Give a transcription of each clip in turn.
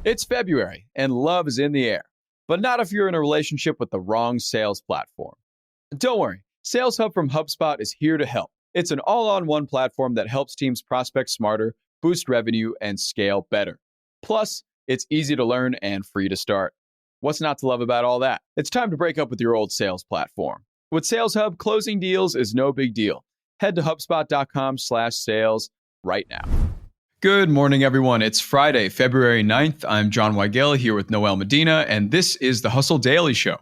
It's February, and love is in the air. But not if you're in a relationship with the wrong sales platform. Don't worry, Sales Hub from HubSpot is here to help. It's an all-on-one platform that helps teams prospect smarter, boost revenue, and scale better. Plus, it's easy to learn and free to start. What's not to love about all that? It's time to break up with your old sales platform. With Sales Hub, closing deals is no big deal. Head to HubSpot.com/sales right now. Good morning, everyone. It's Friday, February 9th. I'm John Weigel here with Noel Medina, and this is the Hustle Daily Show.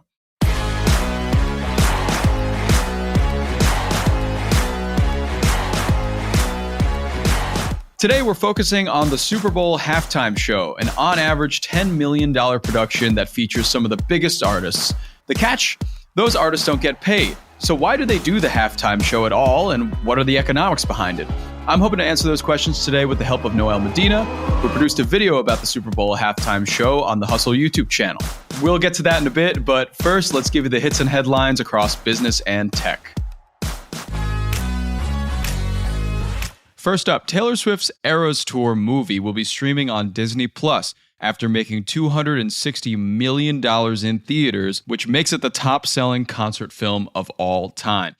Today, we're focusing on the Super Bowl halftime show, an on average $10 million production that features some of the biggest artists. The catch? Those artists don't get paid. So why do they do the halftime show at all, and what are the economics behind it? I'm hoping to answer those questions today with the help of Noel Medina, who produced a video about the Super Bowl halftime show on the Hustle YouTube channel. We'll get to that in a bit, but first, let's give you the hits and headlines across business and tech. First up, Taylor Swift's Eras Tour movie will be streaming on Disney Plus after making $260 million in theaters, which makes it the top-selling concert film of all time.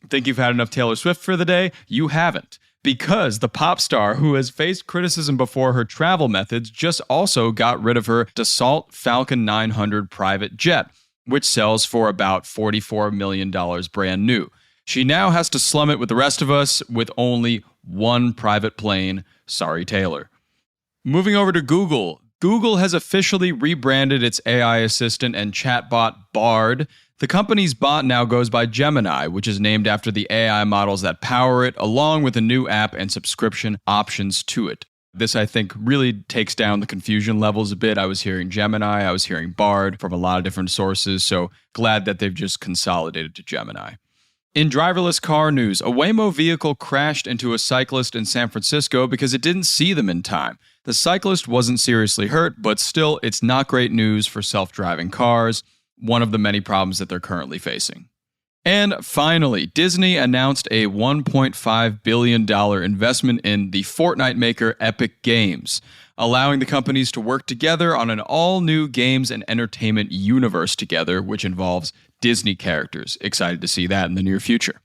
Think you've had enough Taylor Swift for the day? You haven't. Because the pop star, who has faced criticism before her travel methods, just also got rid of her Dassault Falcon 900 private jet, which sells for about $44 million brand new. She now has to slum it with the rest of us with only one private plane. Sorry, Taylor. Moving over to Google. Google has officially rebranded its AI assistant and chatbot Bard. The company's bot now goes by Gemini, which is named after the AI models that power it, along with a new app and subscription options to it. This, I think, really takes down the confusion levels a bit. I was hearing Gemini, I was hearing Bard from a lot of different sources, so glad that they've just consolidated to Gemini. In driverless car news, a Waymo vehicle crashed into a cyclist in San Francisco because it didn't see them in time. The cyclist wasn't seriously hurt, but still, it's not great news for self-driving cars, one of the many problems that they're currently facing. And finally, Disney announced a $1.5 billion investment in the Fortnite maker Epic Games, allowing the companies to work together on an all-new games and entertainment universe together, which involves Disney characters. Excited to see that in the near future.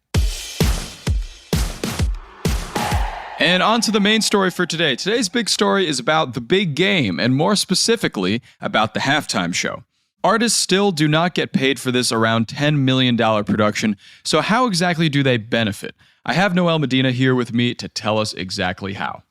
And on to the main story for today. Today's big story is about the big game, and more specifically, about the halftime show. Artists still do not get paid for this around $10 million production, so how exactly do they benefit? I have Noel Medina here with me to tell us exactly how.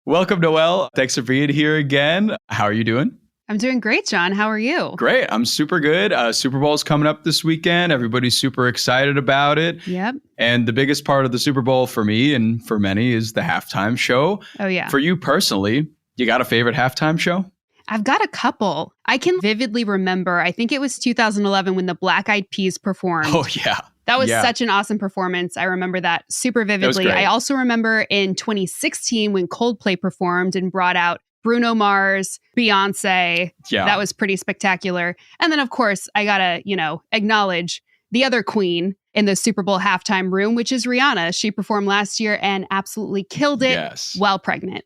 Welcome, Noel. Thanks for being here again. How are you doing? I'm doing great, John. How are you? Great. I'm super good. Super Bowl is coming up this weekend. Everybody's super excited about it. Yep. And the biggest part of the Super Bowl for me and for many is the halftime show. Oh, yeah. For you personally, you got a favorite halftime show? I've got a couple. I can vividly remember, I think it was 2011 when the Black Eyed Peas performed. Oh, yeah. That was such an awesome performance. I remember that super vividly. I also remember in 2016 when Coldplay performed and brought out Bruno Mars, Beyonce. Yeah. That was pretty spectacular. And then, of course, I gotta, acknowledge the other queen in the Super Bowl halftime room, which is Rihanna. She performed last year and absolutely killed it while pregnant.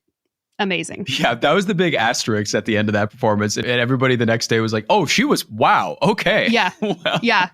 Amazing. Yeah, that was the big asterisk at the end of that performance. And everybody the next day was like, oh, she was, wow, okay. Yeah, well, yeah.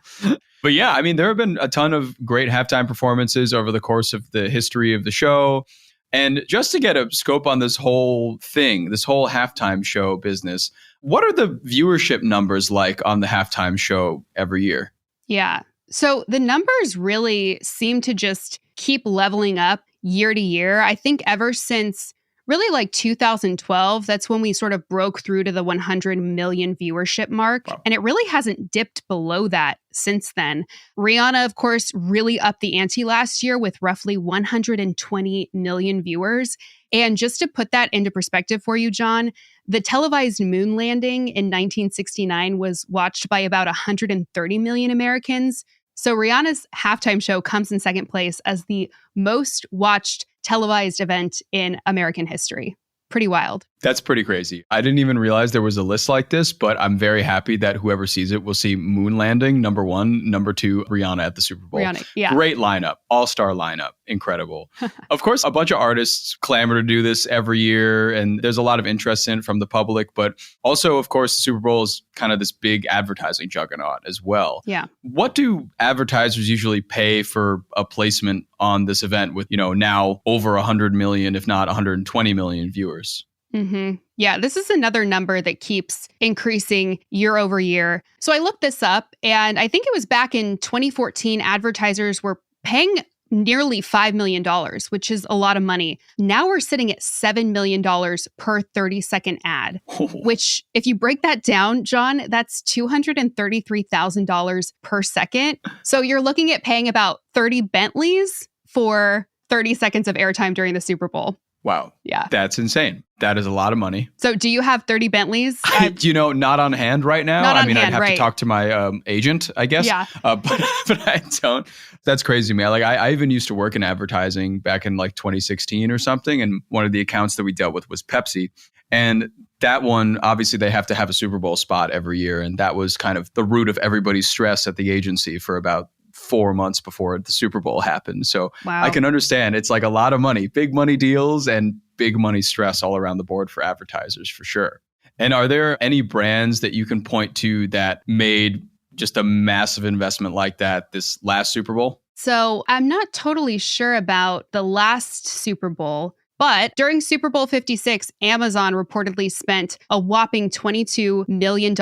But yeah, I mean, there have been a ton of great halftime performances over the course of the history of the show. And just to get a scope on this whole thing, this whole halftime show business, what are the viewership numbers like on the halftime show every year? Yeah. So the numbers really seem to just keep leveling up year to year. I think ever since really like 2012, that's when we sort of broke through to the 100 million viewership mark. Wow. And it really hasn't dipped below that since then. Rihanna, of course, really upped the ante last year with roughly 120 million viewers. And just to put that into perspective for you, John, the televised moon landing in 1969 was watched by about 130 million Americans. So Rihanna's halftime show comes in second place as the most watched televised event in American history. Pretty wild. That's pretty crazy. I didn't even realize there was a list like this, but I'm very happy that whoever sees it will see Moon Landing, number 1, number 2, Rihanna at the Super Bowl. Rihanna, yeah. Great lineup, all-star lineup, incredible. Of course, a bunch of artists clamor to do this every year, and there's a lot of interest in it from the public, but also, of course, the Super Bowl is kind of this big advertising juggernaut as well. Yeah. What do advertisers usually pay for a placement on this event with, now over 100 million, if not 120 million viewers? Mm-hmm. Yeah, this is another number that keeps increasing year over year. So I looked this up, and I think it was back in 2014, advertisers were paying nearly $5 million, which is a lot of money. Now we're sitting at $7 million per 30-second ad, which if you break that down, John, that's $233,000 per second. So you're looking at paying about 30 Bentleys for 30 seconds of airtime during the Super Bowl. Wow. Yeah. That's insane. That is a lot of money. So do you have 30 Bentleys? Not on hand right now. Not on hand, I'd have right. to talk to my agent, I guess. Yeah. But I don't. That's crazy, man. Like I even used to work in advertising back in like 2016 or something. And one of the accounts that we dealt with was Pepsi. And that one, obviously, they have to have a Super Bowl spot every year. And that was kind of the root of everybody's stress at the agency for about 4 months before the Super Bowl happened. So Wow. I can understand it's like a lot of money, big money deals and big money stress all around the board for advertisers for sure. And are there any brands that you can point to that made just a massive investment like that this last Super Bowl? So I'm not totally sure about the last Super Bowl, but during Super Bowl 56, Amazon reportedly spent a whopping $22 million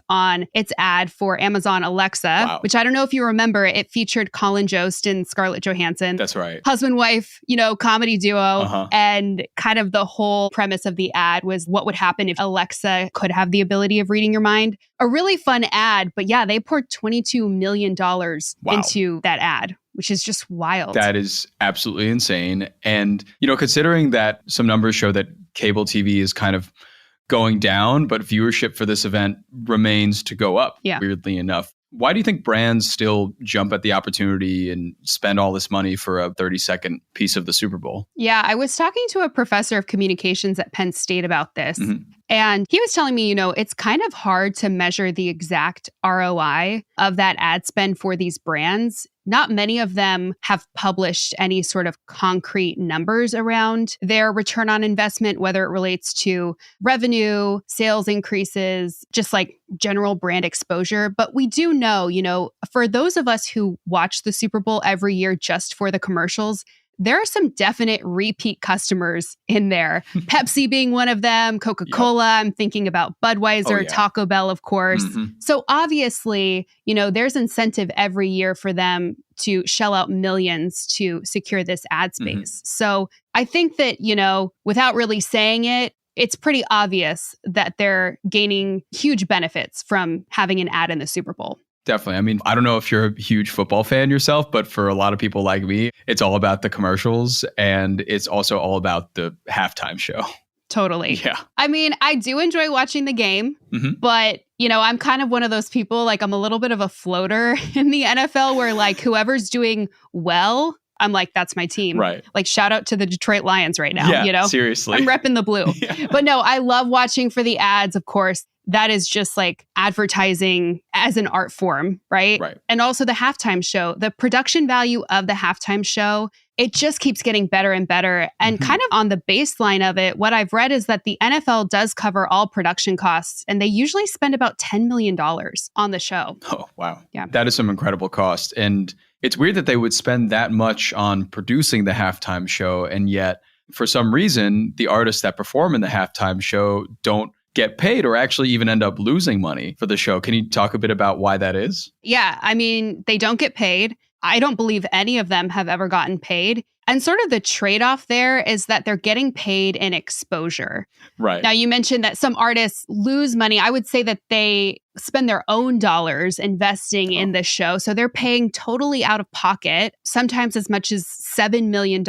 on its ad for Amazon Alexa, Wow. which I don't know if you remember, it featured Colin Jost and Scarlett Johansson. That's right. Husband-wife, comedy duo. Uh-huh. And kind of the whole premise of the ad was what would happen if Alexa could have the ability of reading your mind. A really fun ad, but yeah, they poured $22 million into that ad, which is just wild. That is absolutely insane. And, considering that some numbers show that cable TV is kind of going down, but viewership for this event remains to go up, weirdly enough. Why do you think brands still jump at the opportunity and spend all this money for a 30-second piece of the Super Bowl? Yeah, I was talking to a professor of communications at Penn State about this. Mm-hmm. And he was telling me, it's kind of hard to measure the exact ROI of that ad spend for these brands. Not many of them have published any sort of concrete numbers around their return on investment, whether it relates to revenue, sales increases, just like general brand exposure. But we do know, for those of us who watch the Super Bowl every year just for the commercials, there are some definite repeat customers in there. Pepsi being one of them, Coca-Cola. Yep. I'm thinking about Budweiser, Taco Bell, of course. Mm-hmm. So obviously, there's incentive every year for them to shell out millions to secure this ad space. Mm-hmm. So I think that, without really saying it, it's pretty obvious that they're gaining huge benefits from having an ad in the Super Bowl. Definitely. I mean, I don't know if you're a huge football fan yourself, but for a lot of people like me, it's all about the commercials and it's also all about the halftime show. Totally. Yeah. I mean, I do enjoy watching the game, but, I'm kind of one of those people, like I'm a little bit of a floater in the NFL where like whoever's doing well, I'm like, that's my team. Right. Like shout out to the Detroit Lions right now, seriously. I'm repping the blue. Yeah. But no, I love watching for the ads, of course. That is just like advertising as an art form, right? Right. And also the halftime show, the production value of the halftime show, it just keeps getting better and better. And kind of on the baseline of it, what I've read is that the NFL does cover all production costs and they usually spend about $10 million on the show. Oh, wow. Yeah. That is some incredible cost. And it's weird that they would spend that much on producing the halftime show. And yet, for some reason, the artists that perform in the halftime show don't get paid or actually even end up losing money for the show. Can you talk a bit about why that is? Yeah, I mean, they don't get paid. I don't believe any of them have ever gotten paid. And sort of the trade-off there is that they're getting paid in exposure. Right. Now, you mentioned that some artists lose money. I would say that they spend their own dollars investing in the show. So they're paying totally out of pocket, sometimes as much as $7 million.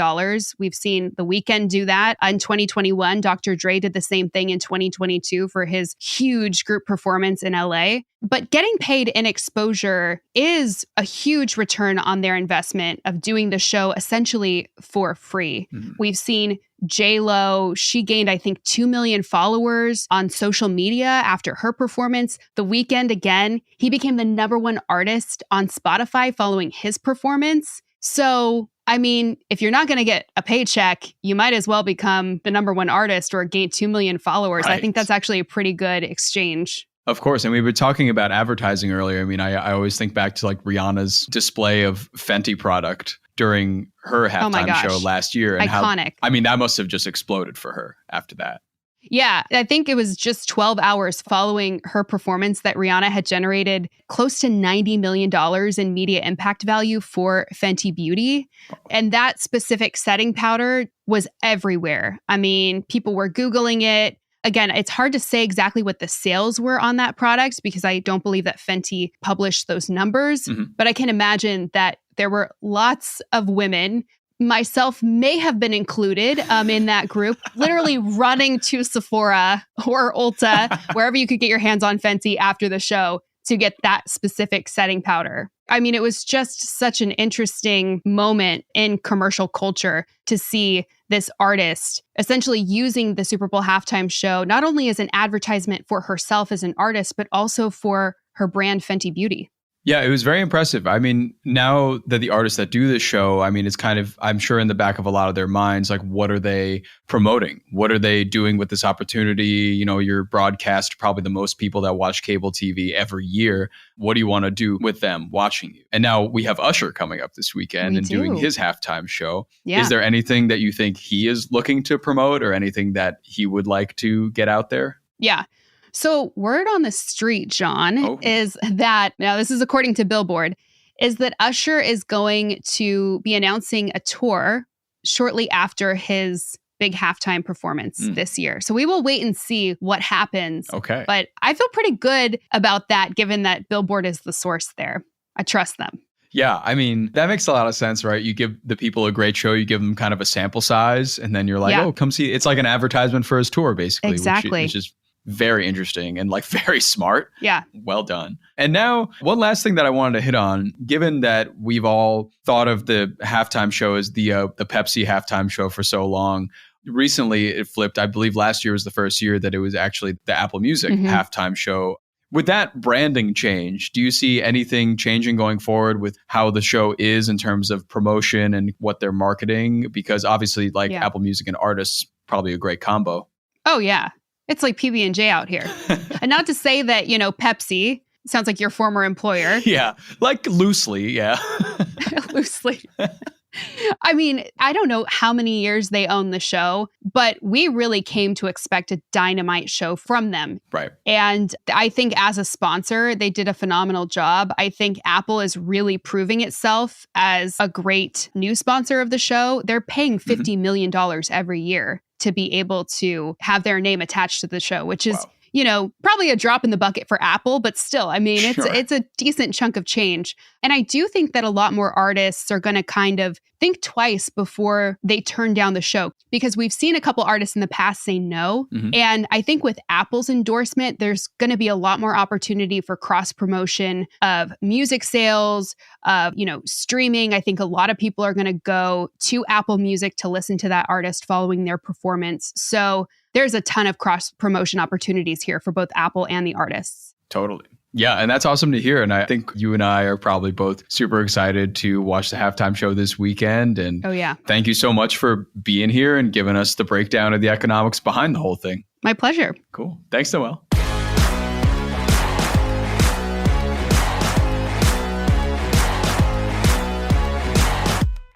We've seen The Weeknd do that in 2021. Dr. Dre did the same thing in 2022 for his huge group performance in LA. But getting paid in exposure is a huge return on their investment of doing the show essentially for free. Mm-hmm. We've seen J-Lo, she gained, I think, 2 million followers on social media after her performance. The Weeknd, again, he became the #1 artist on Spotify following his performance. So, I mean, if you're not going to get a paycheck, you might as well become the #1 artist or gain 2 million followers. Right. I think that's actually a pretty good exchange. Of course. And we were talking about advertising earlier. I mean, I always think back to like Rihanna's display of Fenty product during her halftime show last year. And iconic. That must have just exploded for her after that. Yeah, I think it was just 12 hours following her performance that Rihanna had generated close to $90 million in media impact value for Fenty Beauty. And that specific setting powder was everywhere. I mean, people were Googling it. Again, it's hard to say exactly what the sales were on that product because I don't believe that Fenty published those numbers. But I can imagine that there were lots of women, myself may have been included in that group, literally running to Sephora or Ulta, wherever you could get your hands on Fenty after the show to get that specific setting powder. I mean, it was just such an interesting moment in commercial culture to see this artist essentially using the Super Bowl halftime show, not only as an advertisement for herself as an artist, but also for her brand Fenty Beauty. Yeah, it was very impressive. I mean, now that the artists that do this show, I mean, it's kind of, I'm sure in the back of a lot of their minds, like, what are they promoting? What are they doing with this opportunity? You know, you're broadcast probably the most people that watch cable TV every year. What do you want to do with them watching you? And now we have Usher coming up this weekend and doing his halftime show. Yeah. Is there anything that you think he is looking to promote or anything that he would like to get out there? Yeah. So word on the street, John, is that, now this is according to Billboard, is that Usher is going to be announcing a tour shortly after his big halftime performance this year. So we will wait and see what happens. Okay. But I feel pretty good about that, given that Billboard is the source there. I trust them. Yeah, I mean, that makes a lot of sense, right? You give the people a great show, you give them kind of a sample size, and then you're like, oh, come see. It's like an advertisement for his tour, basically. Exactly. Which is very interesting and like very smart. Yeah. Well done. And now one last thing that I wanted to hit on, given that we've all thought of the halftime show as the Pepsi halftime show for so long, recently it flipped. I believe last year was the first year that it was actually the Apple Music halftime show. With that branding change, do you see anything changing going forward with how the show is in terms of promotion and what they're marketing? Because obviously Apple Music and artists, probably a great combo. Oh, yeah. It's like PB&J out here. And not to say that, you know, Pepsi sounds like your former employer. Yeah, like loosely, yeah. Loosely. I mean, I don't know how many years they own the show, but we really came to expect a dynamite show from them. Right. And I think as a sponsor, they did a phenomenal job. I think Apple is really proving itself as a great new sponsor of the show. They're paying $50 million every year to be able to have their name attached to the show, which is, you know, probably a drop in the bucket for Apple, but still, I mean, it's a decent chunk of change. And I do think that a lot more artists are going to kind of think twice before they turn down the show, because we've seen a couple artists in the past say no. And I think with Apple's endorsement, there's going to be a lot more opportunity for cross promotion of music sales, of, you know, streaming. I think a lot of people are going to go to Apple Music to listen to that artist following their performance. So there's a ton of cross promotion opportunities here for both Apple and the artists. Totally. Yeah, and that's awesome to hear. And I think you and I are probably both super excited to watch the halftime show this weekend. And thank you so much for being here and giving us the breakdown of the economics behind the whole thing. My pleasure. Cool. Thanks, Noelle.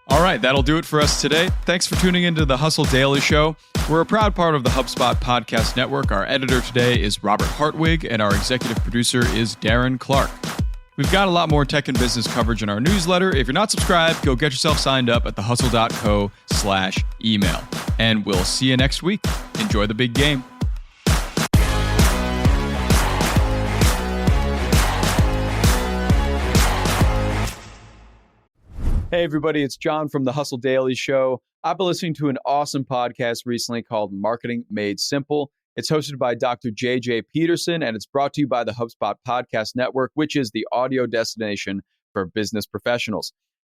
All right, that'll do it for us today. Thanks for tuning into the Hustle Daily Show. We're a proud part of the HubSpot Podcast Network. Our editor today is Robert Hartwig, and our executive producer is Darren Clark. We've got a lot more tech and business coverage in our newsletter. If you're not subscribed, go get yourself signed up at thehustle.co/email. And we'll see you next week. Enjoy the big game. Hey, everybody, it's John from the Hustle Daily Show. I've been listening to an awesome podcast recently called Marketing Made Simple. It's hosted by Dr. JJ Peterson, and it's brought to you by the HubSpot Podcast Network, which is the audio destination for business professionals.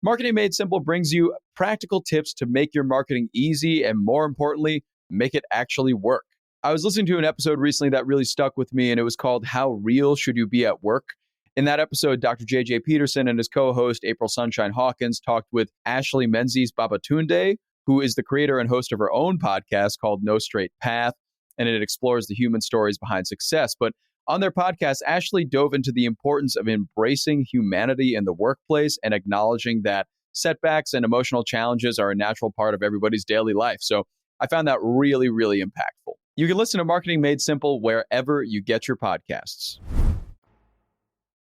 Marketing Made Simple brings you practical tips to make your marketing easy and, more importantly, make it actually work. I was listening to an episode recently that really stuck with me, and it was called How Real Should You Be at Work? In that episode, Dr. J.J. Peterson and his co-host, April Sunshine Hawkins, talked with Ashley Menzies Babatunde, who is the creator and host of her own podcast called No Straight Path, and it explores the human stories behind success. But on their podcast, Ashley dove into the importance of embracing humanity in the workplace and acknowledging that setbacks and emotional challenges are a natural part of everybody's daily life. So I found that really, really impactful. You can listen to Marketing Made Simple wherever you get your podcasts.